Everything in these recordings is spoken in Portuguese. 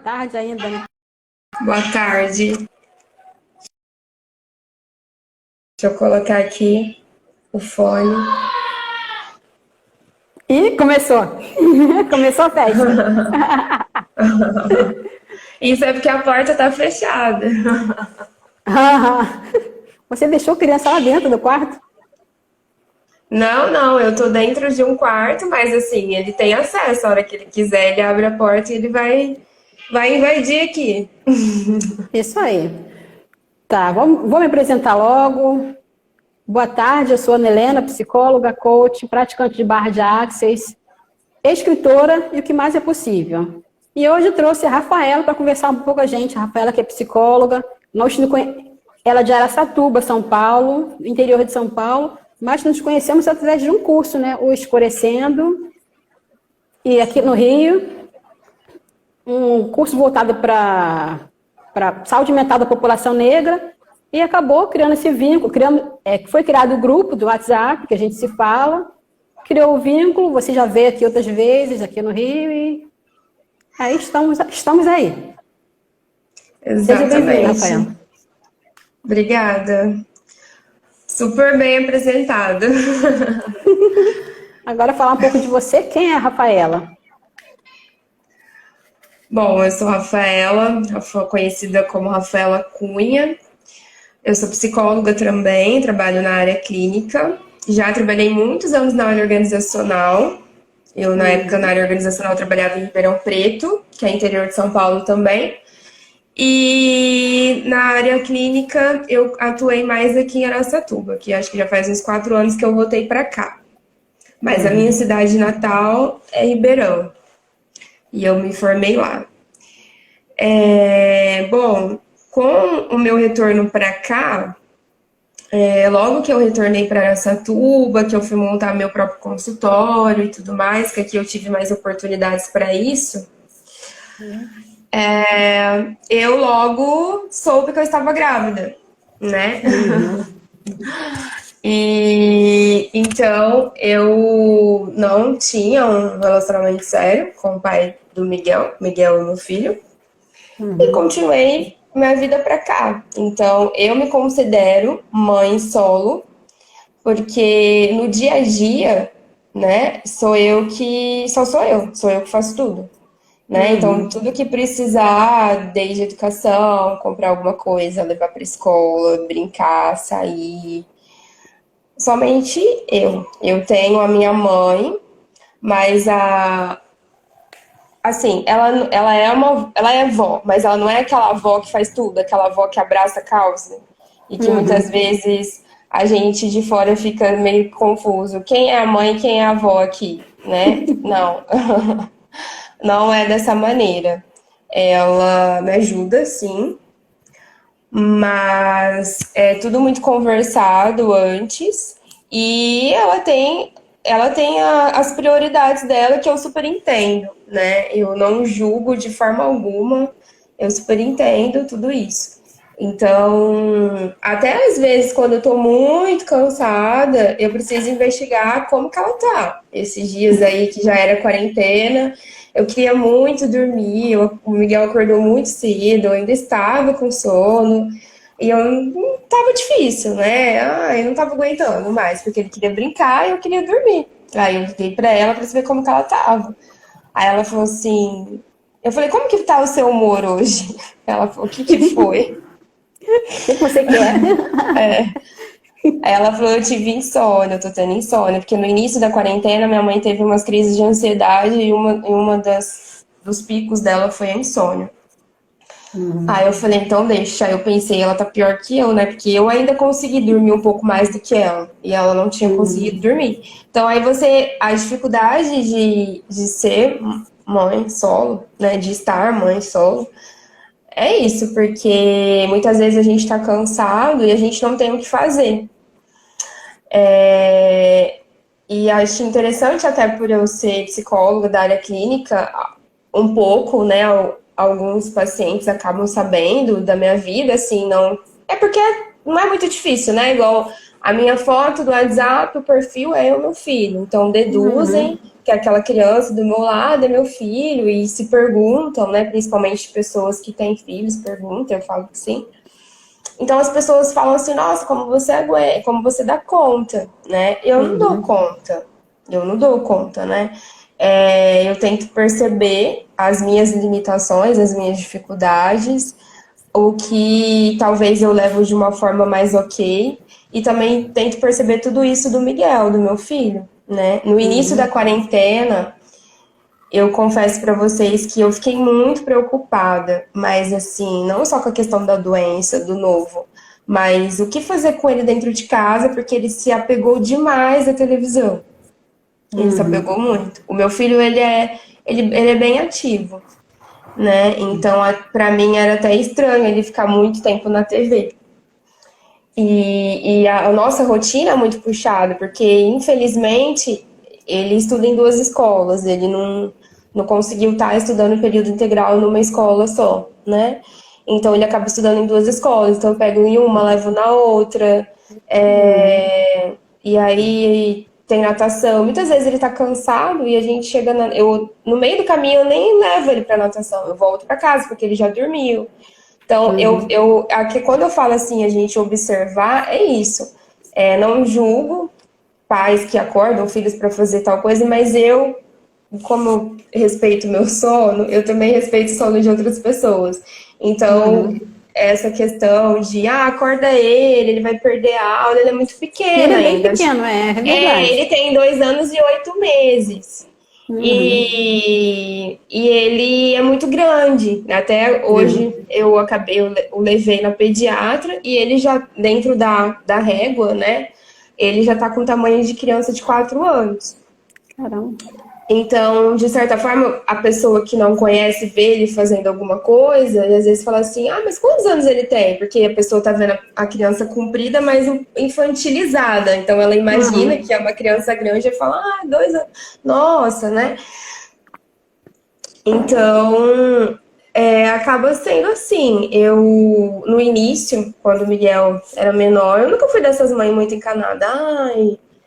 tarde ainda, né? Boa tarde. Deixa eu colocar aqui o fone. E começou. Começou a festa. Isso é porque a porta tá fechada. Você deixou a criança lá dentro do quarto? Não, não, eu tô dentro de um quarto, mas assim, ele tem acesso. A hora que ele quiser, ele abre a porta e ele vai invadir aqui. Isso aí. Tá, vou me apresentar logo. Boa tarde, eu sou Ana Helena, psicóloga, coach, praticante de barra de Axis, escritora e o que mais é possível. E hoje eu trouxe a Rafaela para conversar um pouco com a gente. A Rafaela que é psicóloga, ela é de Araçatuba, São Paulo, interior de São Paulo, mas nos conhecemos através de um curso, né? O Escurecendo, e aqui no Rio, um curso voltado para saúde mental da população negra, e acabou criando esse vínculo, foi criado o grupo do WhatsApp, que a gente se fala, criou o vínculo, você já veio aqui outras vezes, aqui no Rio, e aí estamos aí. Seja bem-vinda, Rafael. Exatamente. Obrigada. Super bem apresentado. Agora falar um pouco de você, quem é a Rafaela? Bom, eu sou Rafaela, conhecida como Rafaela Cunha. Eu sou psicóloga também, trabalho na área clínica. Já trabalhei muitos anos na área organizacional. Eu, na época, na área organizacional, trabalhava em Ribeirão Preto, que é interior de São Paulo também. E na área clínica, eu atuei mais aqui em Araçatuba, que acho que já faz uns 4 anos que eu voltei para cá. Mas a minha cidade natal é Ribeirão. E eu me formei lá. Bom, com o meu retorno para cá, logo que eu retornei para Araçatuba, que eu fui montar meu próprio consultório e tudo mais, que aqui eu tive mais oportunidades para isso, eu logo soube que eu estava grávida, né? E então eu não tinha um relacionamento sério com o pai do Miguel. Miguel é meu filho. E continuei minha vida pra cá. Então, eu me considero mãe solo, porque no dia a dia, né, sou eu que faço tudo, né? Então, tudo que precisar, desde educação, comprar alguma coisa, levar pra escola, brincar, sair, somente eu. Eu tenho a minha mãe, mas assim, ela é avó, mas ela não é aquela avó que faz tudo, aquela avó que abraça a causa. E que muitas vezes a gente de fora fica meio confuso. Quem é a mãe e quem é a avó aqui, né? Não, não é dessa maneira. Ela me ajuda, sim, mas é tudo muito conversado antes. E ela tem as prioridades dela que eu super entendo, né? Eu não julgo de forma alguma, eu super entendo tudo isso. Então, até às vezes, quando eu tô muito cansada, eu preciso investigar como que ela tá. Esses dias aí que já era quarentena, eu queria muito dormir, o Miguel acordou muito cedo, eu ainda estava com sono. E eu não tava difícil, né? Eu não tava aguentando mais, porque ele queria brincar e eu queria dormir. Aí eu liguei pra ela pra saber como que ela tava. Aí ela falou assim, eu falei, como que tá o seu humor hoje? Ela falou, o que que foi? O que você quer? Aí ela falou, eu tive insônia, eu tô tendo insônia, porque no início da quarentena minha mãe teve umas crises de ansiedade e uma dos picos dela foi a insônia. Aí eu falei, então deixa. Aí eu pensei, ela tá pior que eu, né? Porque eu ainda consegui dormir um pouco mais do que ela. E ela não tinha conseguido dormir. Então aí a dificuldade de ser mãe solo, né? De estar mãe solo, é isso, porque muitas vezes a gente tá cansado e a gente não tem o que fazer. E acho interessante, até por eu ser psicóloga da área clínica, um pouco, né? Alguns pacientes acabam sabendo da minha vida, assim, não. É porque não é muito difícil, né? Igual a minha foto do WhatsApp, o perfil é o meu filho. Então deduzem que aquela criança do meu lado é meu filho, e se perguntam, né? Principalmente pessoas que têm filhos perguntam, eu falo que sim. Então as pessoas falam assim, nossa, como você aguenta, como você dá conta, né? Eu não dou conta. Eu não dou conta, né? Eu tento perceber as minhas limitações, as minhas dificuldades, o que talvez eu levo de uma forma mais ok. E também tento perceber tudo isso do Miguel, do meu filho, né? No início da quarentena, eu confesso para vocês que eu fiquei muito preocupada, mas assim, não só com a questão da doença, do novo, mas o que fazer com ele dentro de casa, porque ele se apegou demais à televisão. Ele se apegou muito. O meu filho, ele é bem ativo, né? Então, para mim era até estranho ele ficar muito tempo na TV. E a nossa rotina é muito puxada, porque infelizmente ele estuda em duas escolas, ele não conseguiu estar estudando em período integral numa escola só, né? Então ele acaba estudando em duas escolas, então eu pego em uma, levo na outra, e aí tem natação. Muitas vezes ele tá cansado e a gente chega no meio do caminho eu nem levo ele pra natação, eu volto pra casa porque ele já dormiu. Então, aqui, quando eu falo assim, a gente observar, é isso. Não julgo pais que acordam filhos para fazer tal coisa, mas como eu respeito meu sono, eu também respeito o sono de outras pessoas. Então, essa questão de, acorda ele vai perder a aula, ele é muito pequeno Ele é bem ainda. pequeno, é verdade. Ele tem 2 anos e 8 meses. E ele é muito grande. Até hoje eu levei na pediatra e ele já, dentro da régua, né? Ele já tá com tamanho de criança de 4 anos. Caramba. Então, de certa forma, a pessoa que não conhece vê ele fazendo alguma coisa e às vezes fala assim, mas quantos anos ele tem? Porque a pessoa tá vendo a criança comprida, mas infantilizada. Então ela imagina que é uma criança grande e fala, 2 anos, nossa, né? Então, acaba sendo assim. No início, quando o Miguel era menor, eu nunca fui dessas mães muito encanada.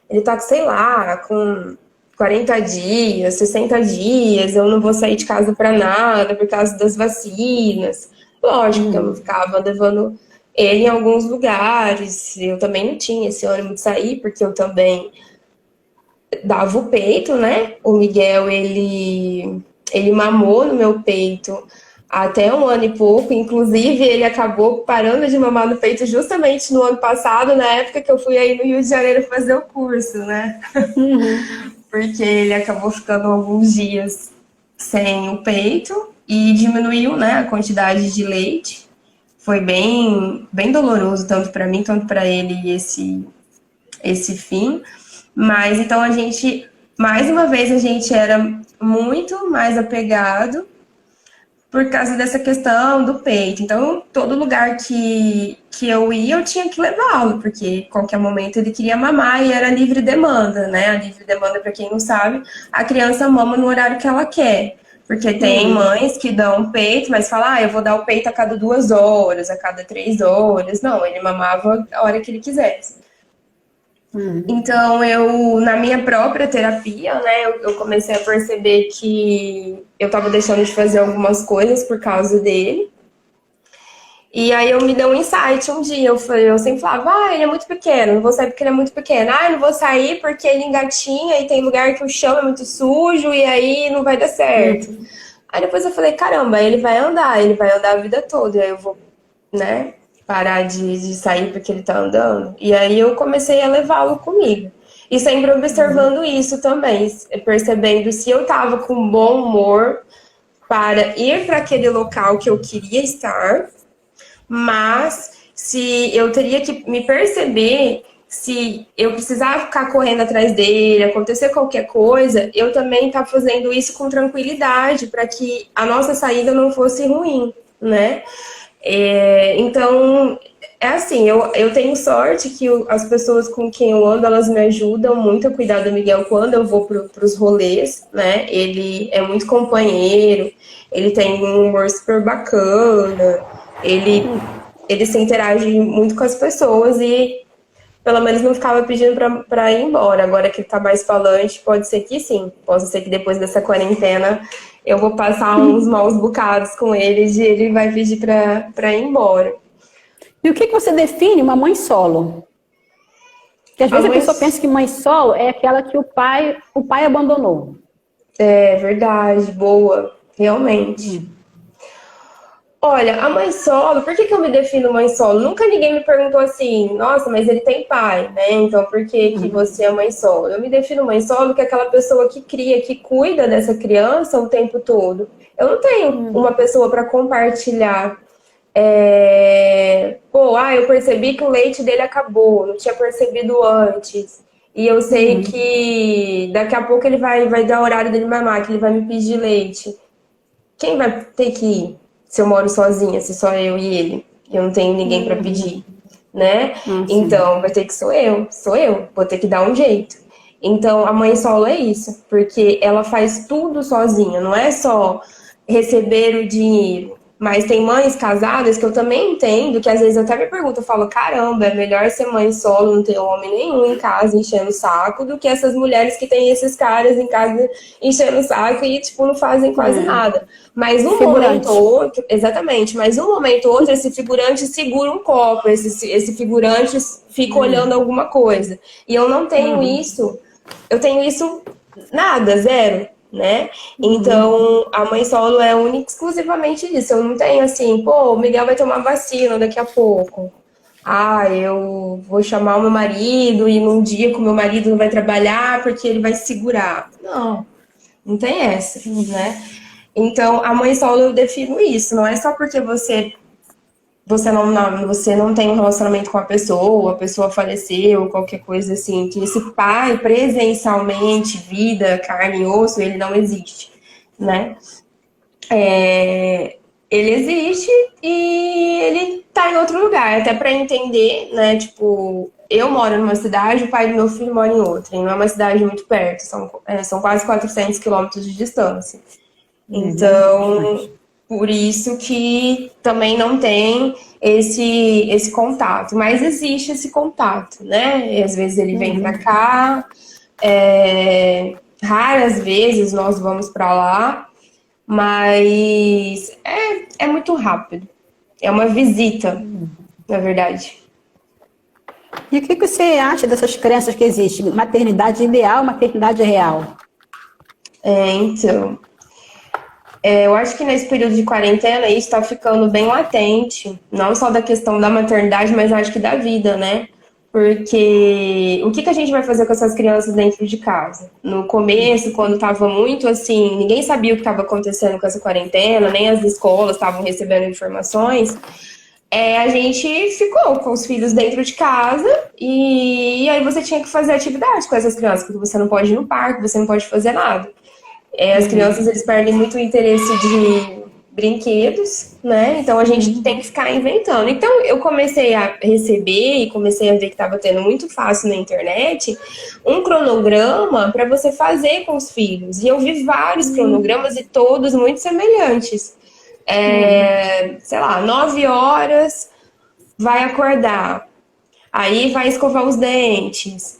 Ele tá, sei lá, com 40 dias, 60 dias, eu não vou sair de casa pra nada por causa das vacinas. Lógico que eu não ficava levando ele em alguns lugares. Eu também não tinha esse ânimo de sair, porque eu também dava o peito, né? O Miguel, ele mamou no meu peito até 1 ano e pouco. Inclusive, ele acabou parando de mamar no peito justamente no ano passado, na época que eu fui aí no Rio de Janeiro fazer o curso, né? Porque ele acabou ficando alguns dias sem o peito e diminuiu, né, a quantidade de leite. Foi bem, bem doloroso, tanto para mim, quanto para ele, esse fim. Mas então mais uma vez, a gente era muito mais apegado por causa dessa questão do peito. Então, todo lugar que eu ia, eu tinha que levá-lo, porque a qualquer momento ele queria mamar e era livre demanda, né? A livre demanda, para quem não sabe, a criança mama no horário que ela quer. Porque tem mães que dão peito, mas falam, eu vou dar o peito a cada 2 horas, a cada 3 horas. Não, ele mamava a hora que ele quisesse. Então, na minha própria terapia, né, eu comecei a perceber que eu estava deixando de fazer algumas coisas por causa dele. E aí eu me dei um insight um dia, eu sempre falava, ele é muito pequeno, não vou sair porque ele é muito pequeno. Não vou sair porque ele engatinha e tem lugar que o chão é muito sujo e aí não vai dar certo. Aí depois eu falei, caramba, ele vai andar a vida toda, e aí eu vou, né, parar de sair porque ele tá andando. E aí eu comecei a levá-lo comigo. E sempre observando isso também, percebendo se eu tava com bom humor para ir para aquele local que eu queria estar, mas se eu teria que me perceber se eu precisava ficar correndo atrás dele, acontecer qualquer coisa, eu também estava fazendo isso com tranquilidade, para que a nossa saída não fosse ruim, né? Então, assim, eu tenho sorte que as pessoas com quem eu ando, elas me ajudam muito a cuidar do Miguel quando eu vou para os rolês, né? Ele é muito companheiro, ele tem um humor super bacana, ele se interage muito com as pessoas e pelo menos não ficava pedindo pra ir embora. Agora que ele tá mais falante, pode ser que sim. Pode ser que depois dessa quarentena eu vou passar uns maus bocados com ele e ele vai pedir pra ir embora. E o que você define uma mãe solo? Porque às vezes a pessoa pensa que mãe solo é aquela que o pai abandonou. É verdade, boa, realmente. Olha, a mãe solo, por que eu me defino mãe solo? Nunca ninguém me perguntou assim, nossa, mas ele tem pai, né? Então por que você é mãe solo? Eu me defino mãe solo que é aquela pessoa que cria, que cuida dessa criança o tempo todo. Eu não tenho uma pessoa para compartilhar. Eu percebi que o leite dele acabou, não tinha percebido antes. E eu sei que daqui a pouco ele vai dar o horário dele mamar, que ele vai me pedir leite. Quem vai ter que ir se eu moro sozinha, se só eu e ele? Eu não tenho ninguém para pedir, né? Então, vai ter que sou eu, vou ter que dar um jeito. Então, a mãe solo é isso, porque ela faz tudo sozinha, não é só receber o dinheiro. Mas tem mães casadas que eu também entendo, que às vezes eu até me pergunto, eu falo, caramba, é melhor ser mãe solo, não ter homem nenhum em casa enchendo o saco, do que essas mulheres que têm esses caras em casa enchendo o saco e, tipo, não fazem quase nada. Mas um momento ou outro, exatamente, mas um momento ou outro, esse figurante segura um copo, esse figurante fica olhando alguma coisa. E eu não tenho isso, eu tenho isso nada, zero. Né? Então, a mãe solo é única exclusivamente isso. Eu não tenho assim, pô, o Miguel vai tomar vacina daqui a pouco. Eu vou chamar o meu marido e num dia que o meu marido não vai trabalhar porque ele vai segurar. Não tem essa, né? Então, a mãe solo eu defino isso. Não é só porque você não tem um relacionamento com a pessoa faleceu, qualquer coisa assim, que esse pai presencialmente, vida, carne e osso, ele não existe, né? Ele existe e ele tá em outro lugar, até para entender, né? Tipo, eu moro numa cidade, o pai do meu filho mora em outra, e não é uma cidade muito perto, são quase 400 quilômetros de distância. Então, por isso que também não tem esse contato. Mas existe esse contato, né? E às vezes ele vem para cá, raras vezes nós vamos para lá, mas é muito rápido. É uma visita, na verdade. E o que você acha dessas crenças que existem? Maternidade ideal, maternidade real? Então... eu acho que nesse período de quarentena isso está ficando bem latente, não só da questão da maternidade, mas acho que da vida, né? Porque o que a gente vai fazer com essas crianças dentro de casa? No começo, quando estava muito assim, ninguém sabia o que estava acontecendo com essa quarentena, nem as escolas estavam recebendo informações, a gente ficou com os filhos dentro de casa e aí você tinha que fazer atividade com essas crianças, porque você não pode ir no parque, você não pode fazer nada. As crianças, eles perdem muito o interesse de brinquedos, né? Então, a gente tem que ficar inventando. Então, eu comecei a receber e comecei a ver que estava tendo muito fácil na internet um cronograma para você fazer com os filhos. E eu vi vários cronogramas e todos muito semelhantes. Sei lá, 9 horas vai acordar. Aí vai escovar os dentes.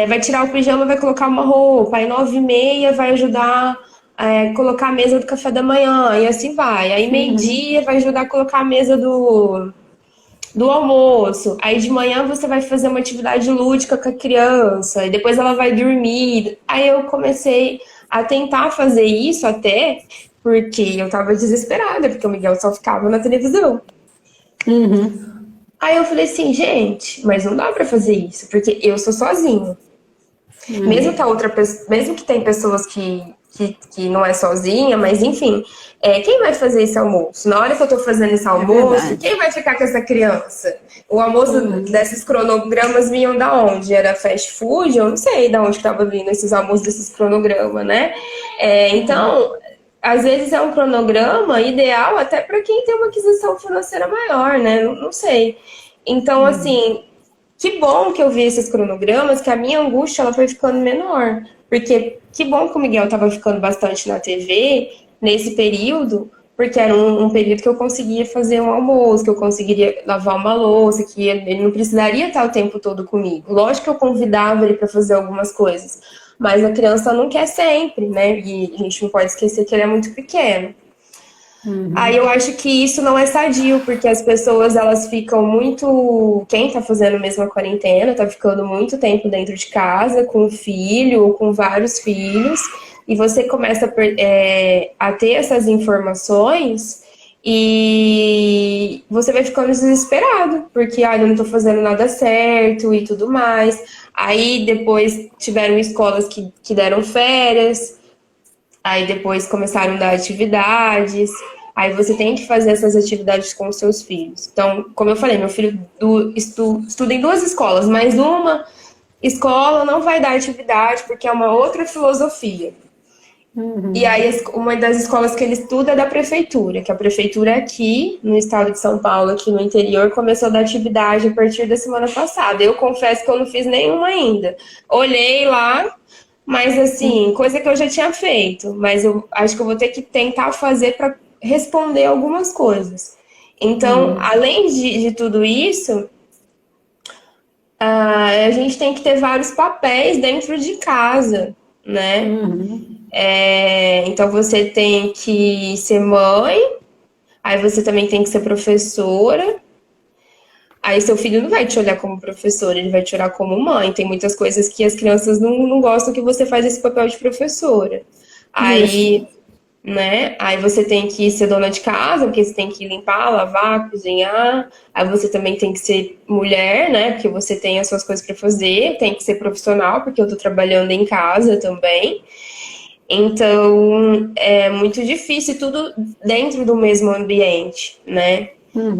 Vai tirar o pijama, vai colocar uma roupa, aí 9h30 vai ajudar a colocar a mesa do café da manhã, e assim vai. Aí meio-dia vai ajudar a colocar a mesa do almoço. Aí de manhã você vai fazer uma atividade lúdica com a criança, e depois ela vai dormir. Aí eu comecei a tentar fazer isso até porque eu tava desesperada, porque o Miguel só ficava na televisão. Aí eu falei assim, gente, mas não dá pra fazer isso, porque eu sou sozinha. Mesmo que a outra pessoa, mesmo que tem pessoas que não é sozinha, mas enfim, quem vai fazer esse almoço? Na hora que eu tô fazendo esse almoço, quem vai ficar com essa criança? O almoço desses cronogramas vinham da onde? Era fast food? Eu não sei de onde estava vindo esses almoços desses cronogramas, né? Então, às vezes é um cronograma ideal até para quem tem uma aquisição financeira maior, né? Não sei. Então, assim, que bom que eu vi esses cronogramas, que a minha angústia ela foi ficando menor. Porque que bom que o Miguel estava ficando bastante na TV nesse período, porque era um período que eu conseguia fazer um almoço, que eu conseguiria lavar uma louça, que ele não precisaria estar o tempo todo comigo. Lógico que eu convidava ele para fazer algumas coisas, mas a criança não quer sempre, né? E a gente não pode esquecer que ele é muito pequeno. Aí eu acho que isso não é sadio, porque as pessoas, elas ficam muito... Quem tá fazendo mesmo a quarentena, tá ficando muito tempo dentro de casa, com um filho ou com vários filhos, e você começa a ter essas informações e você vai ficando desesperado, porque, eu não tô fazendo nada certo e tudo mais. Aí depois tiveram escolas que deram férias, aí depois começaram a dar atividades. Aí você tem que fazer essas atividades com os seus filhos. Então, como eu falei, meu filho estuda em 2 escolas, mas uma escola não vai dar atividade porque é uma outra filosofia. E aí, uma das escolas que ele estuda é da prefeitura, que a prefeitura aqui, no estado de São Paulo, aqui no interior, começou a dar atividade a partir da semana passada. Eu confesso que eu não fiz nenhuma ainda. Olhei lá, mas assim, coisa que eu já tinha feito. Mas eu acho que eu vou ter que tentar fazer para responder algumas coisas. Então, além de tudo isso, a gente tem que ter vários papéis dentro de casa, né? Então você tem que ser mãe, aí você também tem que ser professora. Aí seu filho não vai te olhar como professora, ele vai te olhar como mãe. Tem muitas coisas que as crianças não gostam que você faz esse papel de professora. Aí, né? Aí você tem que ser dona de casa, porque você tem que limpar, lavar, cozinhar. Aí você também tem que ser mulher, né? Porque você tem as suas coisas para fazer. Tem que ser profissional, porque eu tô trabalhando em casa também. Então, é muito difícil tudo dentro do mesmo ambiente, né?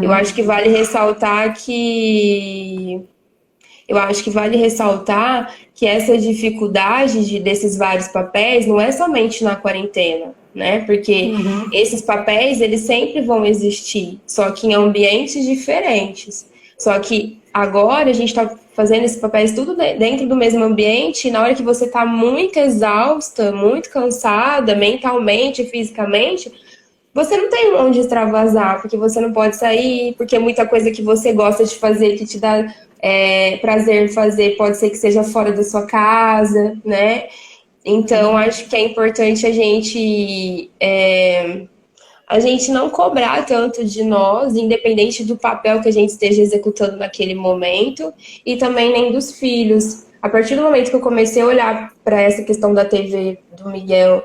Eu acho que vale ressaltar que essa dificuldade desses vários papéis não é somente na quarentena, né? Porque esses papéis, eles sempre vão existir, só que em ambientes diferentes. Só que agora a gente está fazendo esses papéis tudo dentro do mesmo ambiente, e na hora que você está muito exausta, muito cansada, mentalmente, fisicamente, você não tem onde extravasar, porque você não pode sair, porque muita coisa que você gosta de fazer, que te dá prazer fazer, pode ser que seja fora da sua casa, né? Então, acho que é importante a gente não cobrar tanto de nós, independente do papel que a gente esteja executando naquele momento, e também nem dos filhos. A partir do momento que eu comecei a olhar para essa questão da TV do Miguel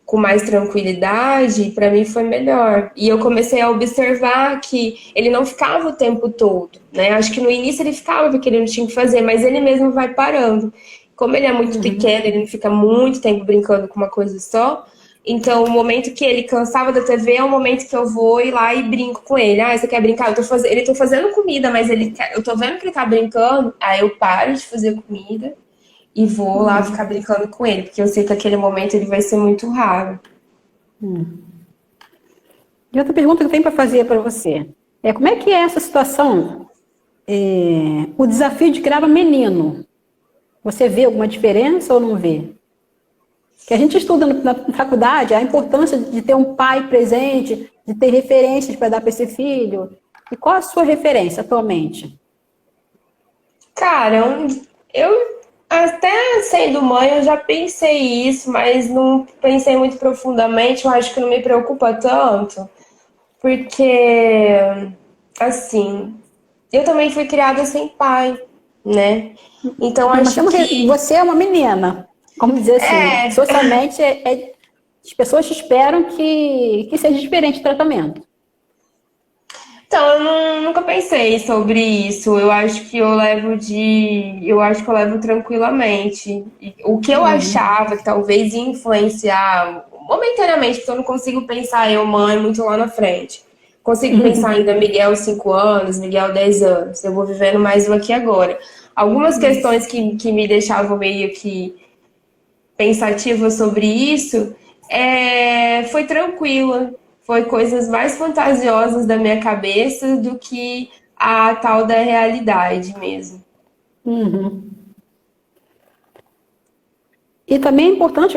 com mais tranquilidade, para mim foi melhor. E eu comecei a observar que ele não ficava o tempo todo, né? Acho que no início ele ficava porque ele não tinha o que fazer, mas ele mesmo vai parando. Como ele é muito pequeno, ele não fica muito tempo brincando com uma coisa só. Então, o momento que ele cansava da TV é o momento que eu vou ir lá e brinco com ele. Ah, você quer brincar? Ele tô fazendo comida, mas eu tô vendo que ele tá brincando, aí eu paro de fazer comida e vou lá ficar brincando com ele, porque eu sei que aquele momento ele vai ser muito raro. E outra pergunta que eu tenho para fazer para você é como é que é essa situação, o desafio de criar um menino? Você vê alguma diferença ou não vê? Que a gente estuda na faculdade a importância de ter um pai presente, de ter referências para dar para esse filho. E qual a sua referência atualmente? Cara, eu até sendo mãe eu já pensei isso, mas não pensei muito profundamente. Eu acho que não me preocupa tanto, porque assim, eu também fui criada sem pai, né? Então Mas acho que você é uma menina, como dizer assim, socialmente as pessoas esperam que seja diferente o tratamento. então, nunca pensei sobre isso. Eu acho que eu levo tranquilamente. E o que eu achava que talvez ia influenciar momentaneamente, porque eu não consigo pensar eu, mãe, muito lá na frente. Consigo pensar ainda Miguel 5 anos, Miguel 10 anos. Eu vou vivendo mais o aqui e agora. Algumas questões que me deixavam meio que pensativa sobre isso, foi tranquila. Foi coisas mais fantasiosas da minha cabeça do que a tal da realidade mesmo. E também é importante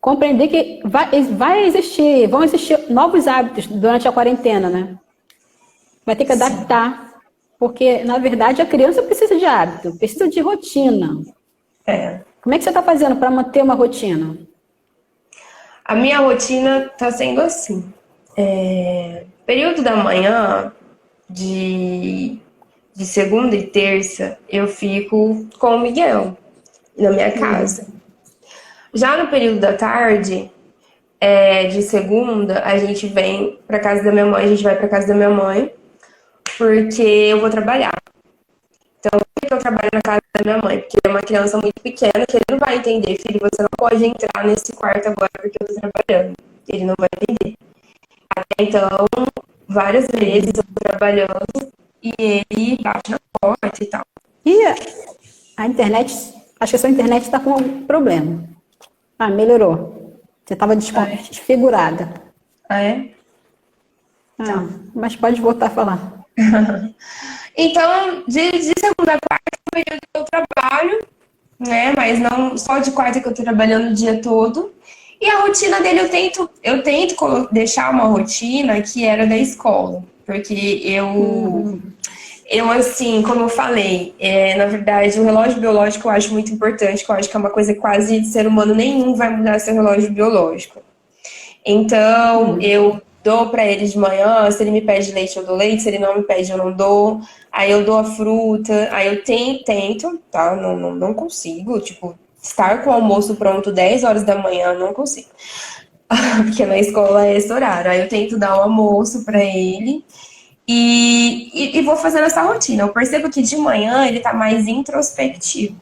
compreender que vão existir novos hábitos durante a quarentena, né? Vai ter que adaptar, porque, na verdade, a criança precisa de hábito, precisa de rotina. Como é que você está fazendo para manter uma rotina? A minha rotina está sendo assim. Período da manhã, de segunda e terça, eu fico com o Miguel na minha casa. Já no período da tarde, de segunda, a gente vem para casa da minha mãe, a gente vai para casa da minha mãe, porque eu vou trabalhar. Então, por que eu trabalho na casa da minha mãe? Porque é uma criança muito pequena que ele não vai entender, filho, você não pode entrar nesse quarto agora porque eu tô trabalhando. Ele não vai entender. Até então, várias vezes eu tô trabalhando e ele bate na porta e tal. E a internet, acho que a sua internet está com um problema. Melhorou. Você estava desfigurada. Mas pode voltar a falar. Então, de segunda a quarta é o período que eu trabalho, né? Mas não só de quarta que eu tô trabalhando o dia todo. E a rotina dele, eu tento deixar uma rotina que era da escola. Porque eu assim, como eu falei, na verdade, o relógio biológico eu acho muito importante, que eu acho que é uma coisa que quase ser humano nenhum vai mudar seu relógio biológico. Então, eu dou para ele de manhã, se ele me pede leite, eu dou leite, se ele não me pede, eu não dou. Aí eu dou a fruta, aí eu tento, tá? Não consigo, tipo, estar com o almoço pronto 10 horas da manhã, não consigo. Porque na escola é esse horário. Aí eu tento dar o almoço para ele e vou fazendo essa rotina. Eu percebo que de manhã ele tá mais introspectivo.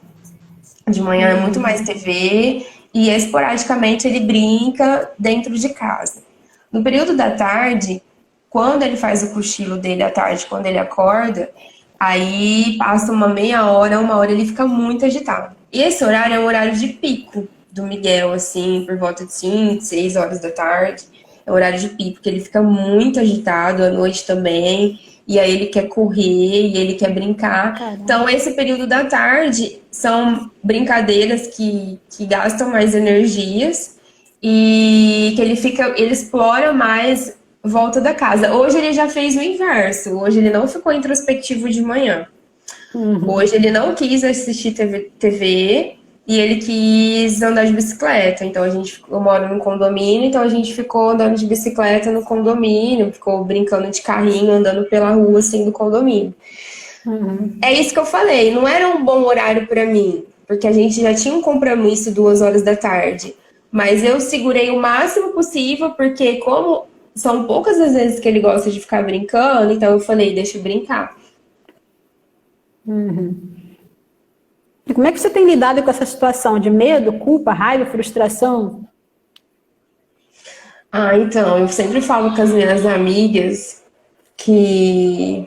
De manhã é muito mais TV e esporadicamente ele brinca dentro de casa. No período da tarde, quando ele faz o cochilo dele à tarde, quando ele acorda, aí passa uma meia hora, uma hora, ele fica muito agitado. E esse horário é um horário de pico do Miguel, assim, por volta de 5, 6 horas da tarde. É um horário de pico, porque ele fica muito agitado à noite também. E aí ele quer correr, e ele quer brincar. Caramba. Então, esse período da tarde são brincadeiras que gastam mais energias e que ele explora mais volta da casa. Hoje ele já fez o inverso. Hoje ele não ficou introspectivo de manhã. Hoje ele não quis assistir TV e ele quis andar de bicicleta. Então eu moro num condomínio, então a gente ficou andando de bicicleta no condomínio, ficou brincando de carrinho, andando pela rua assim do condomínio. É isso que eu falei, não era um bom horário para mim, porque a gente já tinha um compromisso 2 horas da tarde. Mas eu segurei o máximo possível, porque como são poucas as vezes que ele gosta de ficar brincando, então eu falei, deixa eu brincar. E como é que você tem lidado com essa situação de medo, culpa, raiva, frustração? Então, eu sempre falo com as minhas amigas que...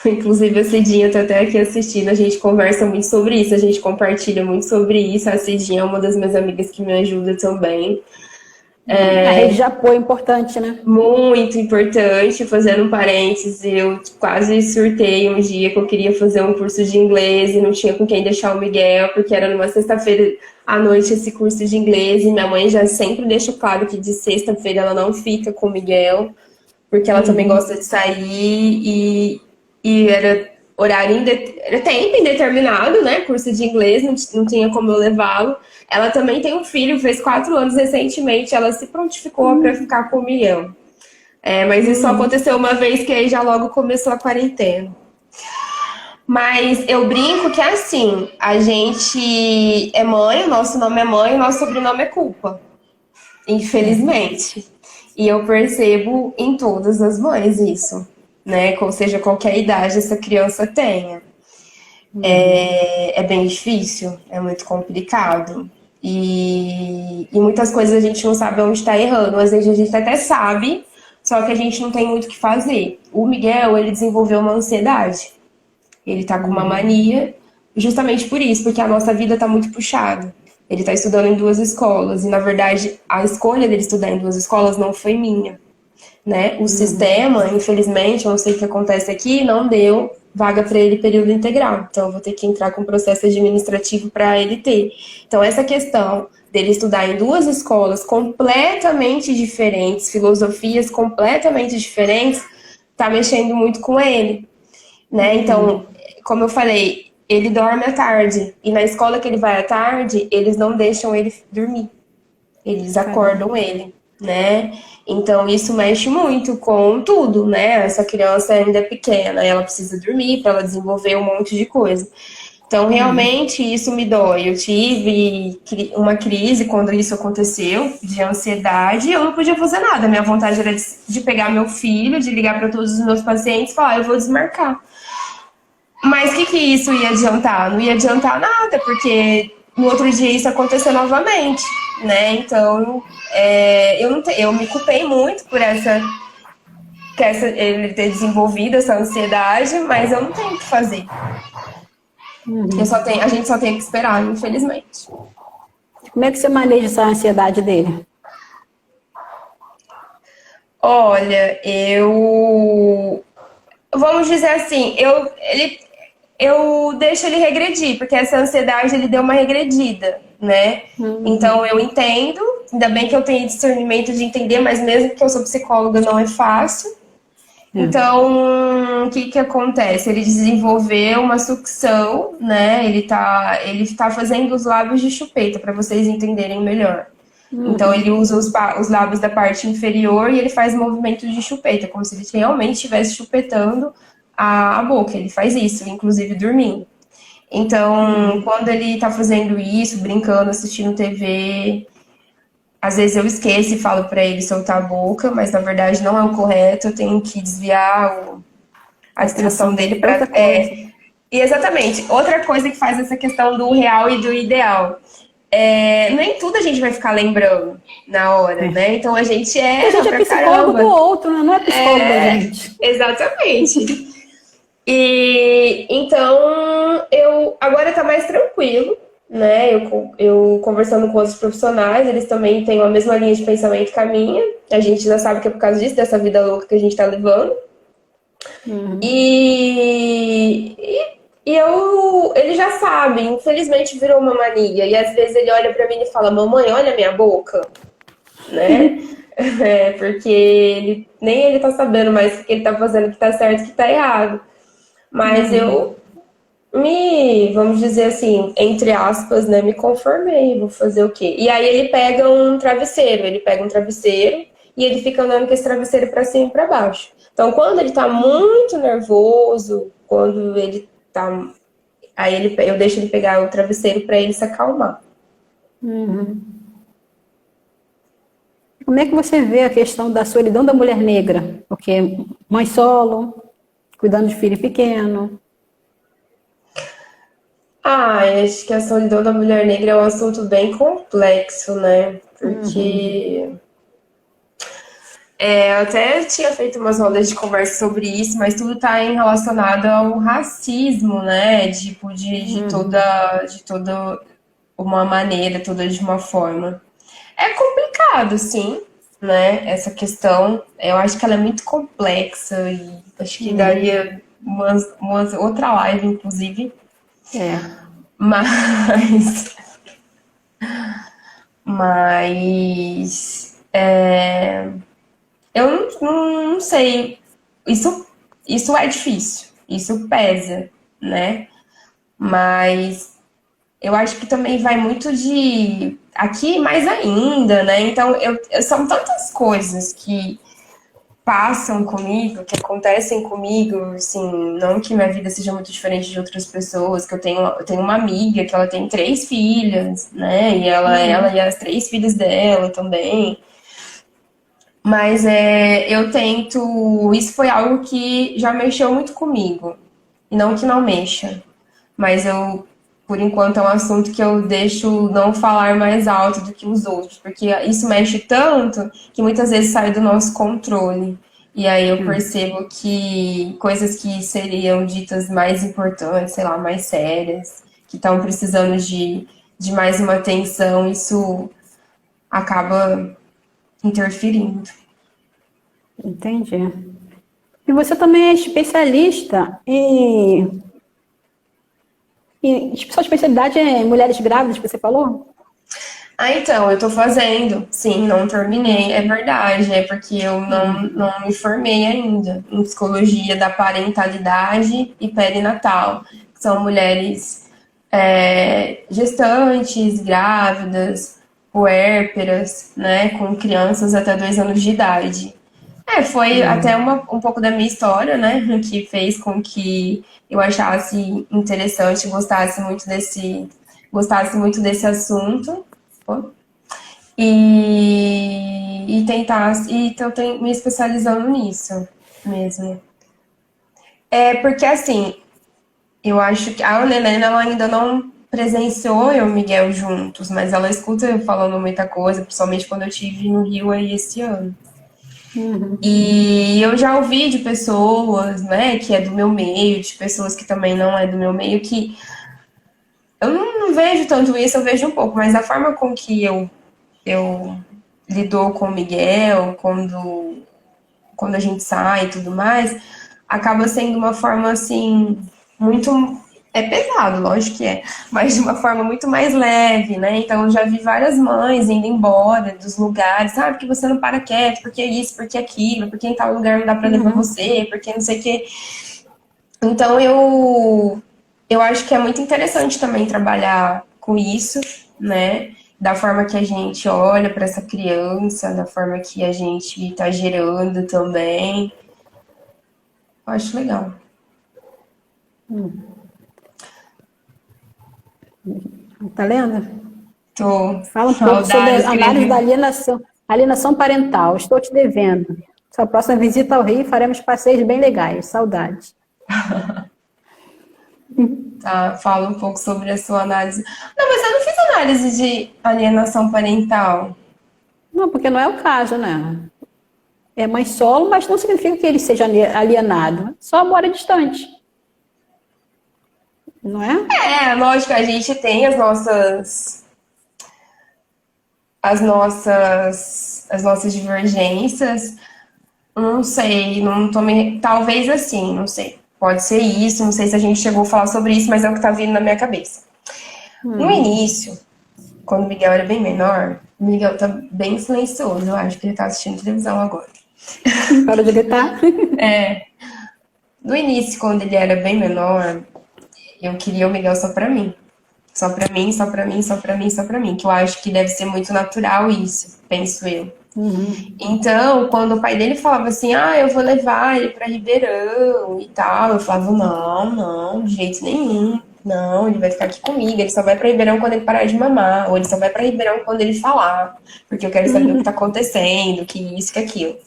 Inclusive, a Cidinha tá até aqui assistindo, a gente conversa muito sobre isso, a gente compartilha muito sobre isso. A Cidinha é uma das minhas amigas que me ajuda também. A rede de apoio é importante, né? Muito importante. Fazendo um parênteses, eu quase surtei um dia que eu queria fazer um curso de inglês e não tinha com quem deixar o Miguel, porque era numa sexta-feira à noite esse curso de inglês, e minha mãe já sempre deixa claro que de sexta-feira ela não fica com o Miguel, porque ela também gosta de sair e era horário era tempo indeterminado, né? Curso de inglês, não tinha como eu levá-lo. Ela também tem um filho, fez 4 anos recentemente, ela se prontificou para ficar com o Miguel. Mas isso só aconteceu uma vez, que aí já logo começou a quarentena. Mas eu brinco que é assim, a gente é mãe, o nosso nome é mãe, o nosso sobrenome é culpa. Infelizmente. E eu percebo em todas as mães isso, né? Ou seja, qualquer idade essa criança tenha. É bem difícil, é muito complicado. E muitas coisas a gente não sabe onde está errando. Às vezes a gente até sabe, só que a gente não tem muito o que fazer. O Miguel, ele desenvolveu uma ansiedade. Ele tá com uma mania, justamente por isso, porque a nossa vida tá muito puxada. Ele tá estudando em 2 escolas, e na verdade a escolha dele estudar em 2 escolas não foi minha, né? O sistema, infelizmente, eu não sei o que acontece aqui, não deu vaga para ele período integral. Então, eu vou ter que entrar com processo administrativo para ele ter. Então, essa questão dele estudar em duas escolas completamente diferentes, filosofias completamente diferentes, tá mexendo muito com ele, né? Então, como eu falei, ele dorme à tarde, e na escola que ele vai à tarde, eles não deixam ele dormir. Eles acordam ele, né? Então, isso mexe muito com tudo, né? Essa criança ainda é pequena, ela precisa dormir para ela desenvolver um monte de coisa. Então, realmente, isso me dói. Eu tive uma crise quando isso aconteceu, de ansiedade, e eu não podia fazer nada. Minha vontade era de pegar meu filho, de ligar para todos os meus pacientes e falar, eu vou desmarcar. Mas o que isso ia adiantar? Não ia adiantar nada, porque no outro dia isso aconteceu novamente, né? Então, eu me culpei muito por ele ter desenvolvido essa ansiedade, mas eu não tenho o que fazer. A gente só tem que esperar, infelizmente. Como é que você maneja essa ansiedade dele? Olha, vamos dizer assim, eu deixo ele regredir, porque essa ansiedade ele deu uma regredida, né? Então eu entendo, ainda bem que eu tenho discernimento de entender, mas mesmo que eu sou psicóloga não é fácil. Então, o que acontece? Ele desenvolveu uma sucção, né? Ele tá fazendo os lábios de chupeta, para vocês entenderem melhor. Então, ele usa os lábios da parte inferior e ele faz movimentos de chupeta, como se ele realmente estivesse chupetando a boca. Ele faz isso, inclusive dormindo. Então, quando ele tá fazendo isso, brincando, assistindo TV, às vezes eu esqueço e falo para ele soltar a boca, mas na verdade não é o correto, eu tenho que desviar a distração dele para outra coisa. E exatamente, outra coisa que faz essa questão do real e do ideal. Nem tudo a gente vai ficar lembrando na hora, né? Então a gente a gente é psicólogo do outro, né? Não é psicólogo da gente. Exatamente. E então eu agora tá mais tranquilo, né? Eu conversando com outros profissionais, eles também têm a mesma linha de pensamento que a minha. A gente já sabe que é por causa disso, dessa vida louca que a gente tá levando. Ele já sabe, infelizmente virou uma mania. E às vezes ele olha pra mim e fala, mamãe, olha a minha boca. Né? Porque nem ele tá sabendo mais o que ele tá fazendo, que tá certo e que tá errado. Mas eu vamos dizer assim, entre aspas, né, me conformei, vou fazer o quê? E aí ele pega um travesseiro e ele fica andando com esse travesseiro pra cima e pra baixo. Então, quando ele tá muito nervoso, quando ele tá... Aí eu deixo ele pegar o travesseiro pra ele se acalmar. Como é que você vê a questão da solidão da mulher negra? Porque mãe solo, cuidando de filho pequeno. Acho que a solidão da mulher negra é um assunto bem complexo, né? Porque eu até tinha feito umas rodas de conversa sobre isso, mas tudo está relacionado ao racismo, né? Tipo, de toda uma maneira, toda de uma forma. É complicado, sim, né? Essa questão. Eu acho que ela é muito complexa e acho que daria outra live, inclusive. Mas eu não sei. Isso é difícil, isso pesa, né? Mas eu acho que também vai muito de aqui mais ainda, né? Então são tantas coisas que passam comigo, que acontecem comigo, assim, não que minha vida seja muito diferente de outras pessoas, que eu tenho uma amiga que ela tem 3 filhas, né, e ela e as 3 filhas dela também, mas eu tento, isso foi algo que já mexeu muito comigo, e não que não mexa, mas por enquanto é um assunto que eu deixo não falar mais alto do que os outros, porque isso mexe tanto que muitas vezes sai do nosso controle. E aí eu percebo que coisas que seriam ditas mais importantes, sei lá, mais sérias, que estão precisando de mais uma atenção, isso acaba interferindo. Entendi. E você também é especialista sua especialidade é em mulheres grávidas, que você falou? Ah, então, eu tô fazendo. Sim, não terminei, é verdade. É porque eu não me formei ainda em psicologia da parentalidade e perinatal. Que são mulheres gestantes, grávidas, puérperas, né, com crianças até 2 anos de idade. Foi até um pouco da minha história, né, que fez com que eu achasse interessante, gostasse muito desse assunto. Pô, e tentar, e então me especializando nisso mesmo. É porque assim, eu acho que a Ana Helena ela ainda não presenciou eu e o Miguel juntos, mas ela escuta eu falando muita coisa, principalmente quando eu tive no Rio aí esse ano. E eu já ouvi de pessoas, né, que é do meu meio, de pessoas que também não é do meu meio, que eu não vejo tanto isso, eu vejo um pouco, mas a forma com que eu lidou com o Miguel, quando a gente sai e tudo mais, acaba sendo uma forma assim, muito. É pesado, lógico que é, mas de uma forma muito mais leve, né? Então eu já vi várias mães indo embora dos lugares, sabe, porque você não para quieto, porque isso, porque aquilo, porque em tal lugar não dá pra levar você, porque não sei o quê. Então eu acho que é muito interessante também trabalhar com isso, né? Da forma que a gente olha para essa criança, da forma que a gente está gerando também. Eu acho legal. Tá lendo? Tô Fala um pouco sobre saudade, a análise da escrevi. alienação parental. Estou te devendo. Sua próxima visita ao Rio faremos passeios bem legais. Saudades. Tá, fala um pouco sobre a sua análise. Não, mas eu não fiz análise de alienação parental. Não, porque não é o caso, né? É mãe solo, mas não significa que ele seja alienado. Só mora distante. Não é? É, lógico, a gente tem as nossas divergências. Não sei, não tô me. Talvez assim, não sei. Pode ser isso, não sei se a gente chegou a falar sobre isso, mas é o que tá vindo na minha cabeça. No início, quando o Miguel era bem menor, o Miguel tá bem silencioso, eu acho que ele tá assistindo televisão agora. Para de gritar. No início, quando ele era bem menor, eu queria o Miguel só pra mim. Só pra mim, só pra mim, só pra mim, só pra mim. Que eu acho que deve ser muito natural isso, penso eu. Então, quando o pai dele falava assim, ah, eu vou levar ele pra Ribeirão e tal, eu falava, não, não, de jeito nenhum. Não, ele vai ficar aqui comigo, ele só vai pra Ribeirão quando ele parar de mamar, ou ele só vai pra Ribeirão quando ele falar, porque eu quero saber o que tá acontecendo, que isso, que aquilo.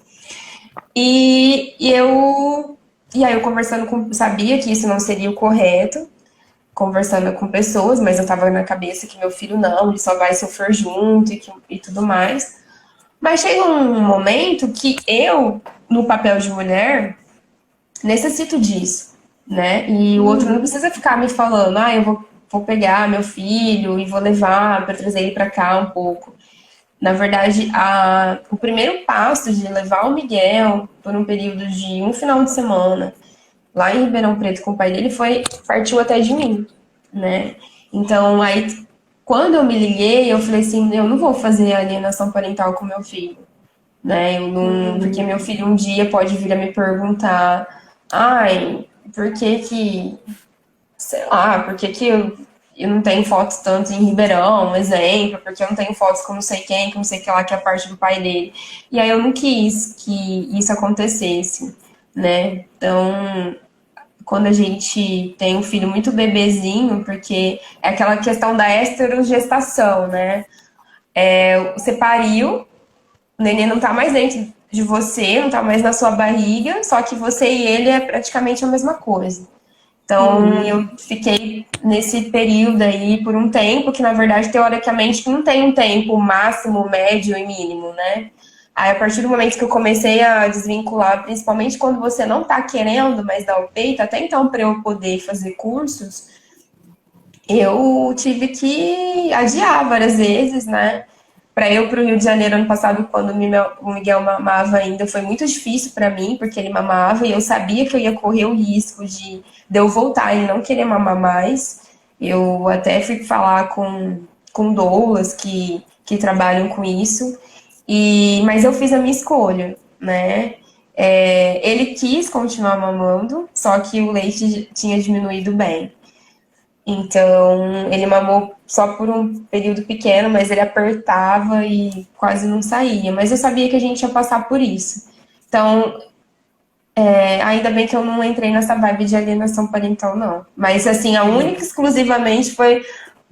E aí eu conversando com, sabia que isso não seria o correto, conversando com pessoas, mas eu tava na cabeça que meu filho não, ele só vai se eu for junto e tudo mais. Mas chega um momento que eu, no papel de mulher, necessito disso, né? E o outro não precisa ficar me falando, ah, vou pegar meu filho e vou levar para trazer ele para cá um pouco. Na verdade, o primeiro passo de levar o Miguel por um período de um final de semana lá em Ribeirão Preto com o pai dele partiu até de mim, né? Então, aí, quando eu me liguei, eu falei assim, eu não vou fazer alienação parental com meu filho, né? Eu não, porque meu filho um dia pode vir a me perguntar, ai, por que que, sei lá, por que que eu não tenho fotos tanto em Ribeirão, um exemplo, porque eu não tenho fotos com não sei quem, com não sei que lá, que é a parte do pai dele. E aí eu não quis que isso acontecesse, né? Então, quando a gente tem um filho muito bebezinho, porque é aquela questão da esterogestação, né? Você pariu, o neném não tá mais dentro de você, não tá mais na sua barriga, só que você e ele é praticamente a mesma coisa. Então, eu fiquei nesse período aí por um tempo, que na verdade, teoricamente, não tem um tempo máximo, médio e mínimo, né? Aí, a partir do momento que eu comecei a desvincular, principalmente quando você não tá querendo mais dar o peito, até então, para eu poder fazer cursos, eu tive que adiar várias vezes, né? Para eu para o Rio de Janeiro ano passado, quando o Miguel mamava ainda, foi muito difícil para mim, porque ele mamava e eu sabia que eu ia correr o risco de eu voltar e não querer mamar mais. Eu até fui falar com doulas que trabalham com isso, mas eu fiz a minha escolha, né? Ele quis continuar mamando, só que o leite tinha diminuído bem. Então, ele mamou só por um período pequeno, mas ele apertava e quase não saía. Mas eu sabia que a gente ia passar por isso. Então, ainda bem que eu não entrei nessa vibe de alienação parental, não. Mas, assim, a única exclusivamente foi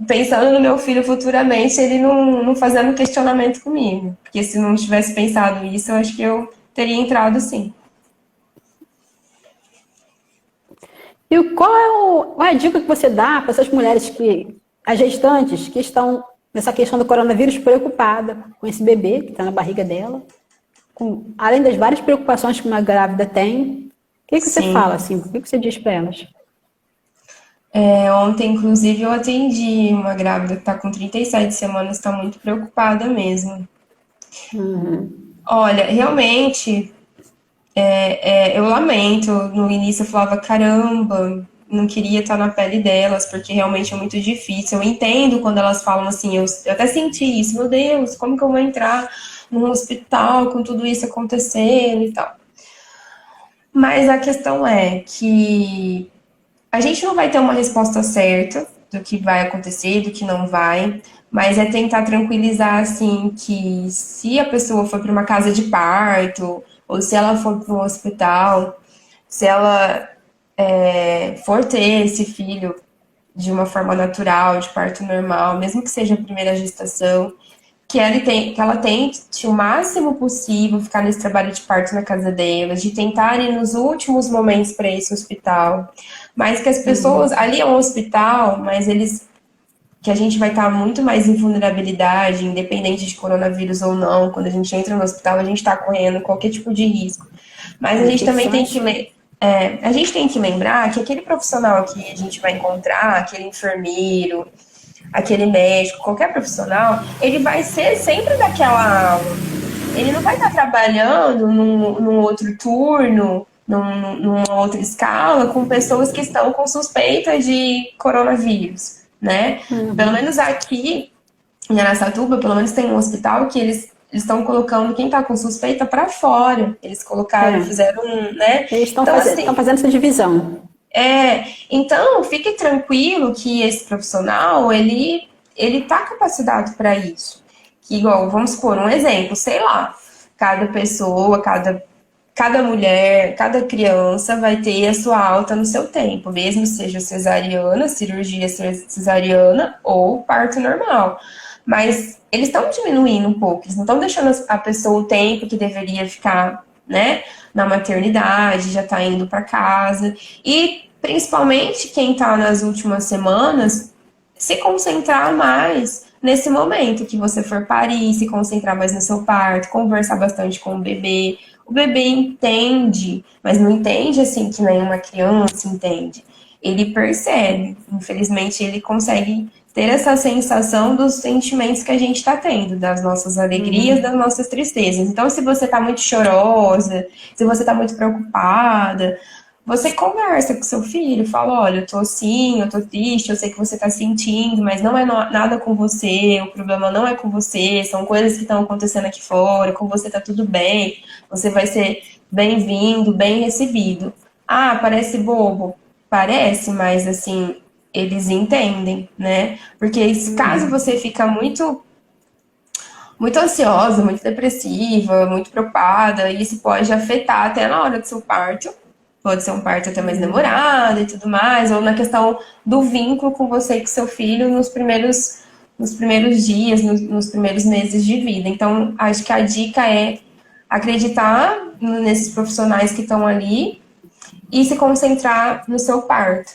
pensando no meu filho futuramente, ele não fazendo questionamento comigo. Porque se não tivesse pensado isso, eu acho que eu teria entrado sim. E qual é a dica que você dá para essas mulheres as gestantes, que estão nessa questão do coronavírus preocupada com esse bebê que está na barriga dela, além das várias preocupações que uma grávida tem? O que você fala, assim? O que você diz para elas? Ontem, inclusive, eu atendi uma grávida que está com 37 semanas, está muito preocupada mesmo. Olha, realmente, eu lamento. No início eu falava, caramba, não queria estar na pele delas, porque realmente é muito difícil. Eu entendo quando elas falam assim, eu até senti isso, meu Deus, como que eu vou entrar num hospital com tudo isso acontecendo e tal. Mas a questão é que a gente não vai ter uma resposta certa do que vai acontecer, do que não vai, mas é tentar tranquilizar, assim, que se a pessoa for para uma casa de parto, ou se ela for para um hospital, se ela for ter esse filho de uma forma natural, de parto normal, mesmo que seja a primeira gestação, que ela tente o máximo possível ficar nesse trabalho de parto na casa dela, de tentar ir nos últimos momentos para esse hospital, mas que as pessoas, ali é um hospital, mas que a gente vai estar muito mais em vulnerabilidade, independente de coronavírus ou não, quando a gente entra no hospital, a gente está correndo qualquer tipo de risco. Mas a gente também tem que a gente tem que lembrar que aquele profissional que a gente vai encontrar, aquele enfermeiro, aquele médico, qualquer profissional, ele vai ser sempre daquela aula. Ele não vai estar trabalhando num outro turno, numa outra escala, com pessoas que estão com suspeita de coronavírus, né? Pelo menos aqui em Araçatuba, pelo menos tem um hospital que eles estão colocando quem está com suspeita para fora. Eles colocaram, fizeram né? Eles estão fazendo essa divisão. Então, fique tranquilo que esse profissional, ele tá capacitado para isso. Que, igual, vamos supor, um exemplo, sei lá, cada pessoa, cada mulher, cada criança vai ter a sua alta no seu tempo, mesmo seja cesariana, cirurgia cesariana ou parto normal. Mas eles estão diminuindo um pouco, eles não estão deixando a pessoa o tempo que deveria ficar, né, na maternidade, já tá indo para casa. E principalmente quem tá nas últimas semanas, se concentrar mais nesse momento que você for parir, se concentrar mais no seu parto, conversar bastante com o bebê. O bebê entende, mas não entende assim que nenhuma criança entende. Ele percebe, infelizmente ele consegue ter essa sensação dos sentimentos que a gente está tendo, das nossas alegrias, das nossas tristezas. Então, se você está muito chorosa, se você está muito preocupada, você conversa com seu filho, fala, olha, eu tô assim, eu tô triste, eu sei que você tá sentindo, mas não é nada com você, o problema não é com você, são coisas que estão acontecendo aqui fora, com você tá tudo bem, você vai ser bem-vindo, bem recebido. Ah, parece bobo? Parece, mas assim, eles entendem, né? Porque caso você fica muito ansiosa, muito depressiva, muito preocupada, isso pode afetar até na hora do seu parto. Pode ser um parto até mais demorado e tudo mais, ou na questão do vínculo com você e com seu filho nos primeiros dias, nos primeiros meses de vida. Então, acho que a dica é acreditar nesses profissionais que estão ali e se concentrar no seu parto,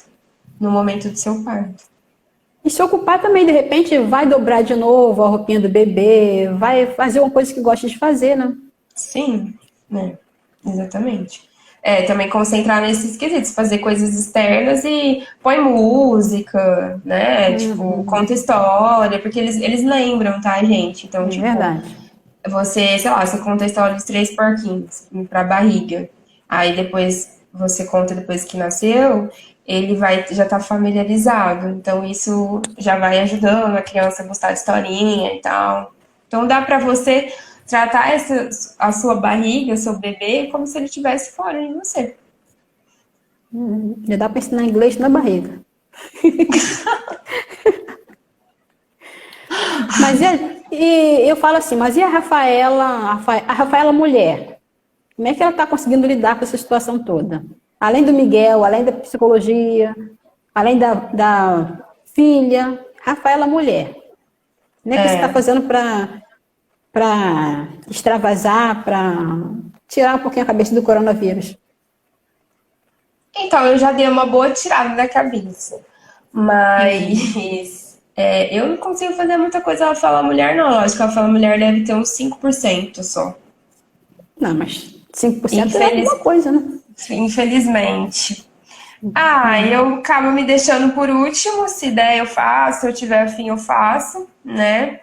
no momento do seu parto. E se ocupar também, de repente, vai dobrar de novo a roupinha do bebê, vai fazer uma coisa que gosta de fazer, né? Sim, né? Exatamente. também concentrar nesses quesitos, fazer coisas externas e põe música, né? Tipo, conta história, porque eles lembram, tá, gente? Então, É tipo, verdade. você, sei lá, você conta a história dos três porquinhos pra barriga. Aí depois você conta depois que nasceu, ele vai já tá familiarizado. Então isso já vai ajudando a criança a gostar de historinha e tal. Então dá pra você tratar a sua barriga, o seu bebê, como se ele estivesse fora de você. Já dá para ensinar inglês na barriga. Mas e eu falo assim, mas e a Rafaela, a Rafaela mulher? Como é que ela está conseguindo lidar com essa situação toda? Além do Miguel, além da psicologia, além da filha, Rafaela mulher. Como é que você está É. fazendo para extravasar, para tirar um pouquinho a cabeça do coronavírus? Então, eu já dei uma boa tirada da cabeça. Mas eu não consigo fazer muita coisa ela fala mulher, não. Lógico que ela fala mulher deve ter uns 5% só. Não, mas 5% é Infeliz... alguma coisa, né? Infelizmente. Ah, eu acabo me deixando por último. Se der, eu faço. Se eu tiver afim, eu faço, né?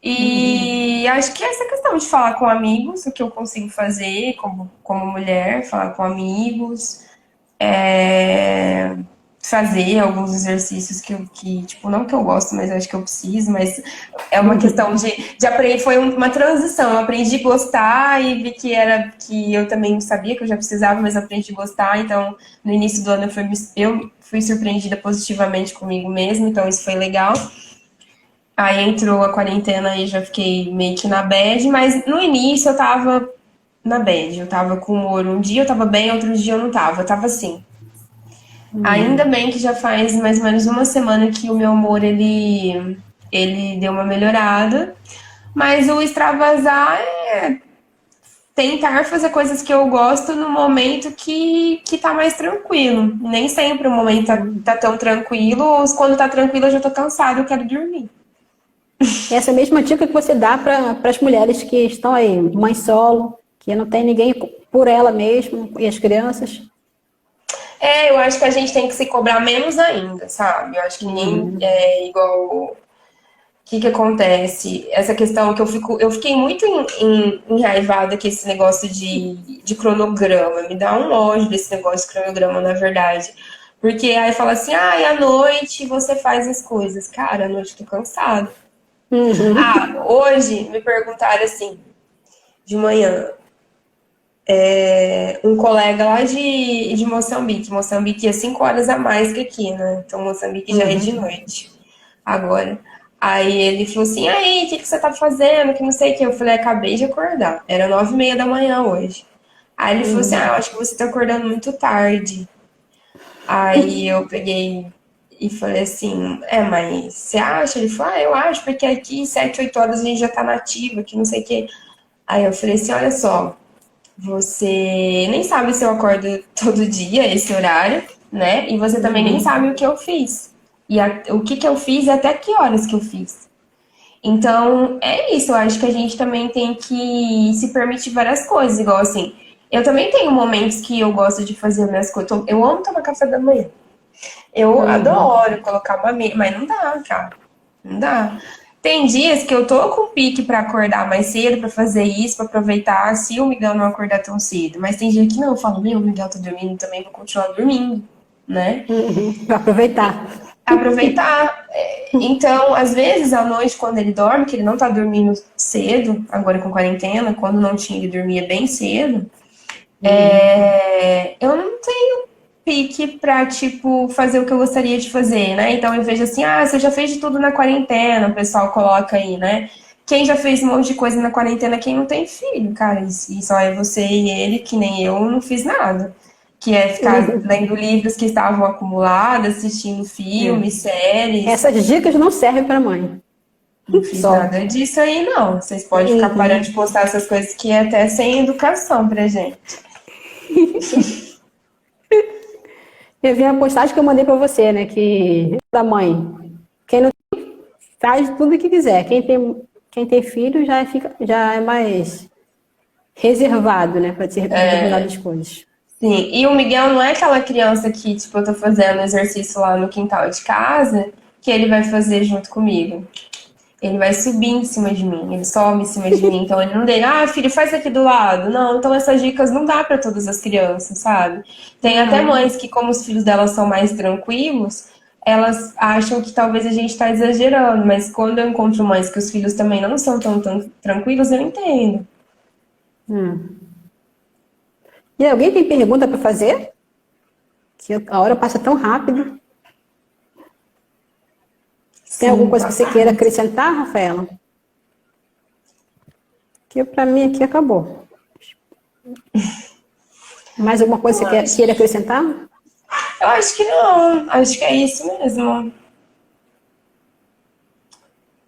E acho que essa questão de falar com amigos, o que eu consigo fazer como mulher, falar com amigos, é, fazer alguns exercícios que, tipo, não que eu gosto, mas eu acho que eu preciso, mas é uma questão de aprender, foi uma transição, eu aprendi a gostar e vi que eu também sabia que eu já precisava, mas aprendi a gostar, então no início do ano eu fui surpreendida positivamente comigo mesma, então isso foi legal. Aí entrou a quarentena e já fiquei meio que na bad, mas no início eu tava na bad, eu tava com humor, um dia eu tava bem, outro dia eu não tava, eu tava assim. Ainda bem que já faz mais ou menos uma semana que o meu humor ele deu uma melhorada, mas o extravasar é tentar fazer coisas que eu gosto no momento que tá mais tranquilo. Nem sempre o momento tá tão tranquilo, ou quando tá tranquilo eu já tô cansada, eu quero dormir. Essa é a mesma dica que você dá para as mulheres que estão aí, mãe solo, que não tem ninguém por ela mesma, e as crianças. Eu acho que a gente tem que se cobrar menos ainda, sabe? Eu acho que nem é igual. O que acontece? Essa questão que eu fiquei muito enraivada com esse negócio de cronograma. Me dá um ódio desse negócio de cronograma, na verdade. Porque aí fala assim, à noite você faz as coisas. Cara, à noite eu tô cansada. Ah, hoje me perguntaram assim, de manhã, um colega lá de Moçambique. Moçambique é 5 horas a mais que aqui, né? Então Moçambique já é de noite agora. Aí ele falou assim, aí, o que você tá fazendo? Que não sei o que. Eu falei, acabei de acordar. Era 9h30 da manhã hoje. Aí ele falou assim, eu acho que você tá acordando muito tarde. Aí eu peguei e falei assim, mas você acha? Ele falou, eu acho, porque aqui 7, 8 horas a gente já tá nativa, que não sei o que. Aí eu falei assim, olha só, você nem sabe se eu acordo todo dia, esse horário, né? E você também nem sabe o que eu fiz. E o que eu fiz e até que horas que eu fiz. Então, é isso. Eu acho que a gente também tem que se permitir várias coisas. Igual assim, eu também tenho momentos que eu gosto de fazer minhas coisas. Eu amo tomar café da manhã. Eu adoro colocar uma meia, mas não dá, cara. Não dá. Tem dias que eu tô com pique pra acordar mais cedo, pra fazer isso, pra aproveitar, se o Miguel não acordar tão cedo. Mas tem dia que não, eu falo, meu, o Miguel tá dormindo também, vou continuar dormindo, né? Para aproveitar. Aproveitar. Então, às vezes, à noite, quando ele dorme, que ele não tá dormindo cedo, agora com quarentena, quando não tinha, ele dormia bem cedo, eu não tenho pique pra, tipo, fazer o que eu gostaria de fazer, né? Então eu vejo assim, você já fez de tudo na quarentena, o pessoal coloca aí, né? Quem já fez um monte de coisa na quarentena, quem não tem filho, cara, e só é você e ele, que nem eu, não fiz nada. Que é ficar lendo livros que estavam acumulados, assistindo filmes, séries. Essas dicas não servem para mãe. Não fiz Só. nada disso aí, não. Vocês podem ficar parando de postar essas coisas que é até sem educação pra gente. Eu vi a postagem que eu mandei para você, né? Que da mãe. Quem não faz tudo o que quiser. Quem tem filho já é mais reservado, né? Para ser determinadas coisas. Sim, e o Miguel não é aquela criança que, tipo, eu tô fazendo exercício lá no quintal de casa, que ele vai fazer junto comigo. Ele vai subir em cima de mim, ele some em cima de mim, então ele não dele, filho, faz aqui do lado. Não, então essas dicas não dá para todas as crianças, sabe? Tem até Uhum. mães que, como os filhos delas são mais tranquilos, elas acham que talvez a gente está exagerando, mas quando eu encontro mães que os filhos também não são tão tranquilos, eu entendo. Hum. E alguém tem pergunta para fazer? Que a hora passa tão rápido. Tem alguma Sim, coisa que você passa queira muito. acrescentar, Rafaela? Que para mim aqui acabou. Mais alguma coisa que Eu você queira acho, acrescentar? eu acho que não, acho que é isso mesmo.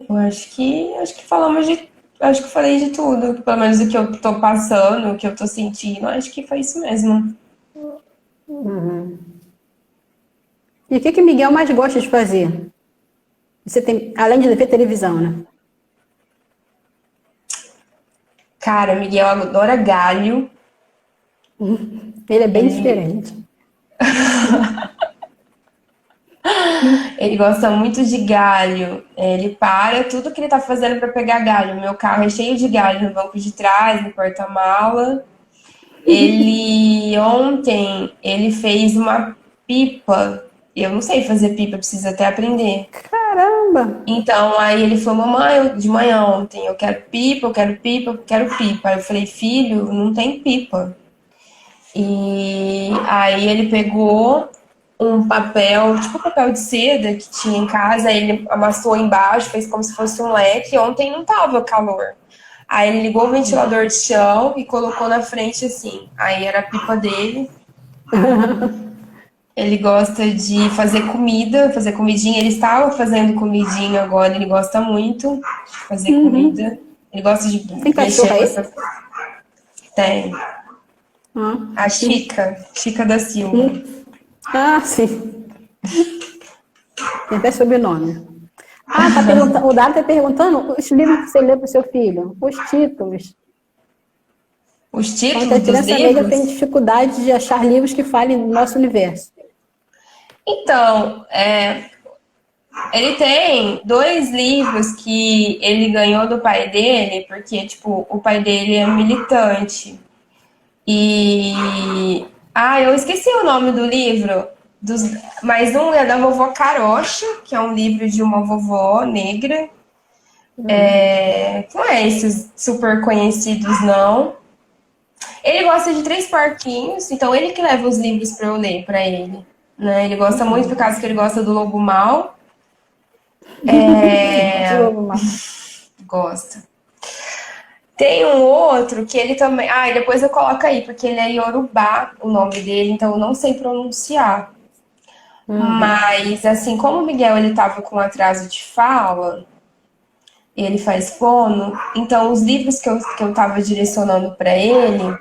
Eu acho que falamos de, acho que eu falei de tudo, pelo menos o que eu tô passando, o que eu tô sentindo, acho que foi isso mesmo. E o que Miguel mais gosta de fazer? Você tem, além de ver televisão, né? Cara, Miguel adora galho. Ele é bem Ele, diferente. ele gosta muito de galho. Ele para tudo que ele tá fazendo pra pegar galho. Meu carro é cheio de galho no banco de trás, no porta-mala. Ele ontem ele fez uma pipa. Eu não sei fazer pipa, preciso até aprender. Caramba! Então, aí ele falou, mamãe, de manhã ontem, eu quero pipa, eu quero pipa, eu quero pipa. Aí eu falei, filho, não tem pipa. E aí ele pegou um papel, tipo papel de seda que tinha em casa, aí ele amassou embaixo, fez como se fosse um leque. Ontem não tava calor. Aí ele ligou o ventilador de chão e colocou na frente assim. Aí era a pipa dele. Ele gosta de fazer comida, fazer comidinha. Ele estava fazendo comidinha agora, ele gosta muito de fazer comida. Ele gosta de Tem cachorro mexer com aí? essa. Tem. Ah, A Chica da Silva. sim. Tem até sobrenome. Ah, tá perguntando, o Dário está perguntando os livros que você lê para o seu filho, os títulos. Os Falando que a títulos dos criança média tem livros? dificuldade de achar livros que falem do nosso universo. Então, ele tem dois livros que ele ganhou do pai dele, porque, tipo, o pai dele é militante. E. Eu esqueci o nome do livro. Dos... Mas um é da vovó Carocha, que é um livro de uma vovó negra. Não é esses super conhecidos, não. Ele gosta de Três Porquinhos, então ele que leva os livros para eu ler para ele. Né? Ele gosta muito por causa que ele gosta do Lobo Mal. Ele gosta do lobo mal. Gosta. Tem um outro que ele também. E depois eu coloco aí, porque ele é Yorubá, o nome dele, então eu não sei pronunciar. Mas, assim, como o Miguel ele tava com atraso de fala, ele faz fono, então os livros que eu tava direcionando para ele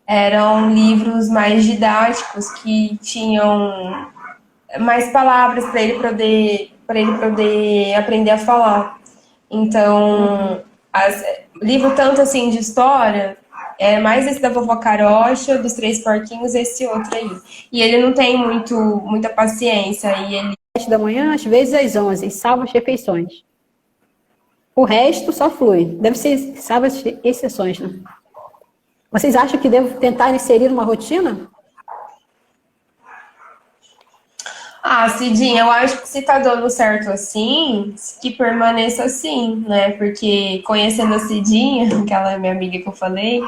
eram livros mais didáticos, que tinham mais palavras para ele poder aprender a falar. Então, livro tanto assim de história, é mais esse da vovó Carocha, dos Três Porquinhos, esse outro aí. E ele não tem muita paciência, e ele 7 da manhã, às vezes às 11, salvo as refeições. O resto só flui. Deve ser salvo as exceções, né? Vocês acham que devo tentar inserir uma rotina? Cidinha, eu acho que se tá dando certo assim, que permaneça assim, né? Porque conhecendo a Cidinha, aquela minha amiga que eu falei,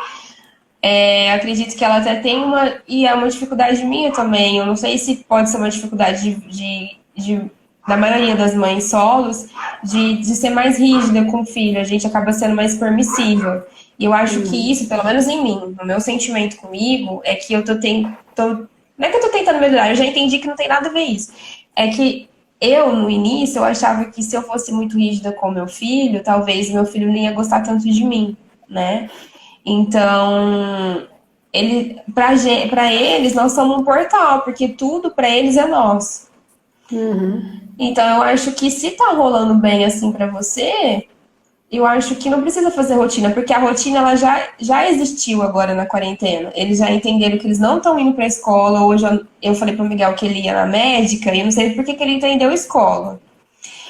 acredito que ela até tem uma. E é uma dificuldade minha também. Eu não sei se pode ser uma dificuldade da maioria das mães solos, de ser mais rígida com o filho. A gente acaba sendo mais permissiva. E eu acho que isso, pelo menos em mim, no meu sentimento comigo, é que eu não é que eu tô tentando melhorar, eu já entendi que não tem nada a ver isso. É que eu, no início, eu achava que se eu fosse muito rígida com meu filho, talvez meu filho não ia gostar tanto de mim, né? Então, para eles, nós somos um portal, porque tudo para eles é nosso. Então, eu acho que se tá rolando bem assim para você, eu acho que não precisa fazer rotina, porque a rotina ela já existiu agora na quarentena. Eles já entenderam que eles não estão indo para a escola. Hoje eu falei para o Miguel que ele ia na médica e eu não sei por que que ele entendeu escola.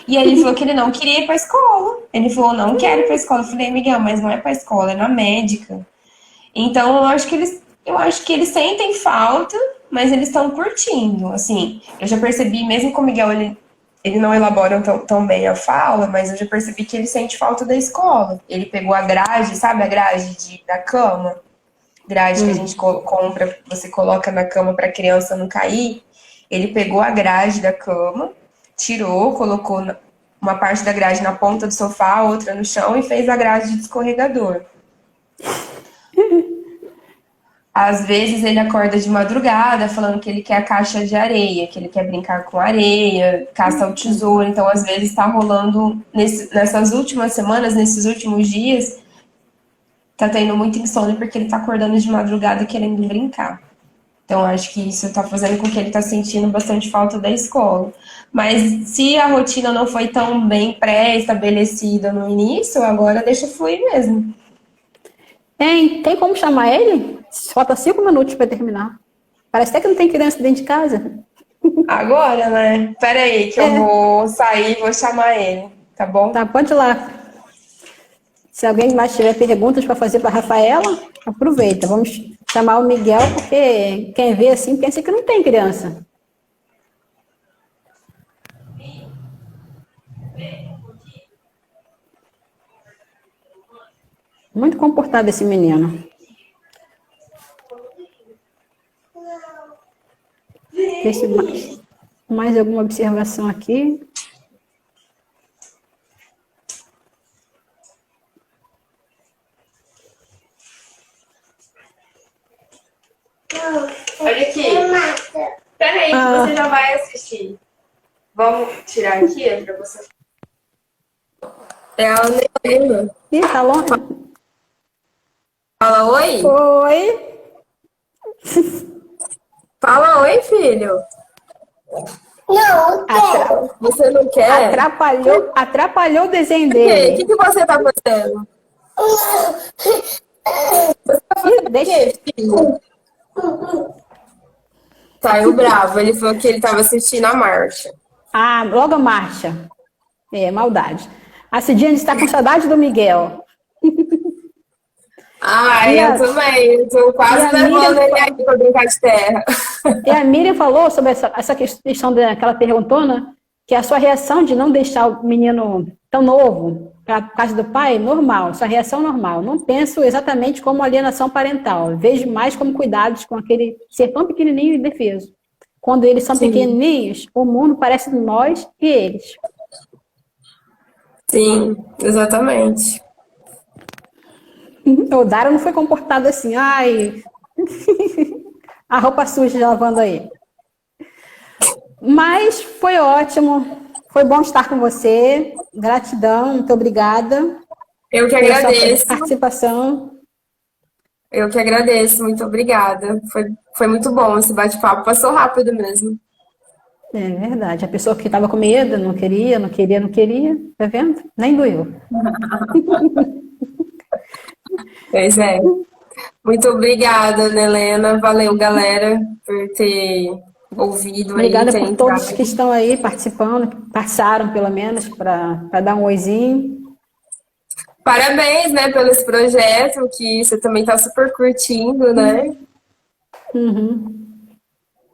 E aí ele falou que ele não queria ir para a escola. Ele falou, não quero ir para a escola. Eu falei, Miguel, mas não é para a escola, é na médica. Então eu acho que eles sentem falta, mas eles estão curtindo. Assim, eu já percebi, mesmo com o Miguel, ele não elabora tão bem a fala, mas eu já percebi que ele sente falta da escola. Ele pegou a grade, sabe a grade da cama? Grade que a gente compra, você coloca na cama para a criança não cair. Ele pegou a grade da cama, tirou, colocou uma parte da grade na ponta do sofá, outra no chão e fez a grade de escorregador. Às vezes ele acorda de madrugada falando que ele quer a caixa de areia, que ele quer brincar com areia, caça ao tesouro. Então, às vezes, está rolando nessas últimas semanas, nesses últimos dias, tá tendo muito insônia porque ele tá acordando de madrugada querendo brincar. Então, acho que isso tá fazendo com que ele tá sentindo bastante falta da escola. Mas se a rotina não foi tão bem pré-estabelecida no início, agora deixa fluir mesmo. Tem como chamar ele? Falta 5 minutos para terminar. Parece até que não tem criança dentro de casa. Agora, né? Pera aí, que eu vou sair e vou chamar ele, tá bom? Tá, pode ir lá. Se alguém mais tiver perguntas para fazer para a Rafaela, aproveita. Vamos chamar o Miguel, porque quem vê assim pensa que não tem criança. Muito comportado esse menino. Ver se mais alguma observação aqui. Olha aqui. Peraí, que você já vai assistir. Vamos tirar aqui pra você. É a Helena. Ih, tá longe. Fala oi. Oi. Fala oi, filho. Não quero. Você não quer? Atrapalhou o desenho O dele. que você tá fazendo? Deixa. Filho? Saiu bravo. Ele falou que ele tava assistindo a marcha. Ah, logo a marcha. É, maldade. A Cidinha está com saudade do Miguel. Eu também. Eu tô quase levando ele aqui pra brincar de terra. E a Miriam falou sobre essa questão que ela perguntou, né? Que a sua reação de não deixar o menino tão novo para casa do pai, normal, sua reação normal. Não penso exatamente como alienação parental. Vejo mais como cuidados com aquele ser tão pequenininho e indefeso. Quando eles são pequenininhos, o mundo parece nós e eles. Sim, exatamente. O Dara não foi comportado assim, ai, a roupa suja lavando aí. Mas foi ótimo, foi bom estar com você, gratidão, muito obrigada. Eu que Pela sua agradeço. participação. Eu que agradeço, muito obrigada. Foi muito bom esse bate-papo, passou rápido mesmo. É verdade, a pessoa que estava com medo, não queria, tá vendo? Nem doeu. Pois é. Muito obrigada, Ana Helena. Valeu, galera, por ter ouvido Obrigada aí, ter por todos entrado. que estão aí participando, que passaram pelo menos para dar um oizinho. Parabéns, né, pelo esse projeto, que você também está super curtindo, né?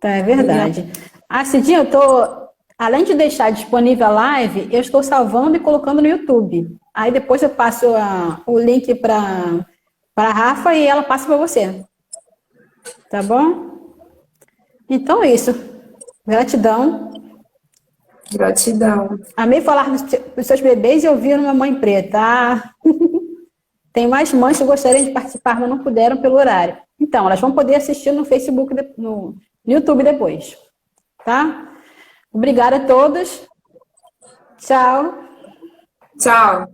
Tá, é verdade. Ah, Cidinha, além de deixar disponível a live, eu estou salvando e colocando no YouTube. Aí depois eu passo o link para a Rafa e ela passa para você. Tá bom? Então é isso. Gratidão. Gratidão. Amei falar dos seus bebês e ouvir uma mãe preta. Ah, tem mais mães que gostariam de participar, mas não puderam pelo horário. Então, elas vão poder assistir no Facebook, no YouTube depois. Tá? Obrigada a todos. Tchau. Tchau.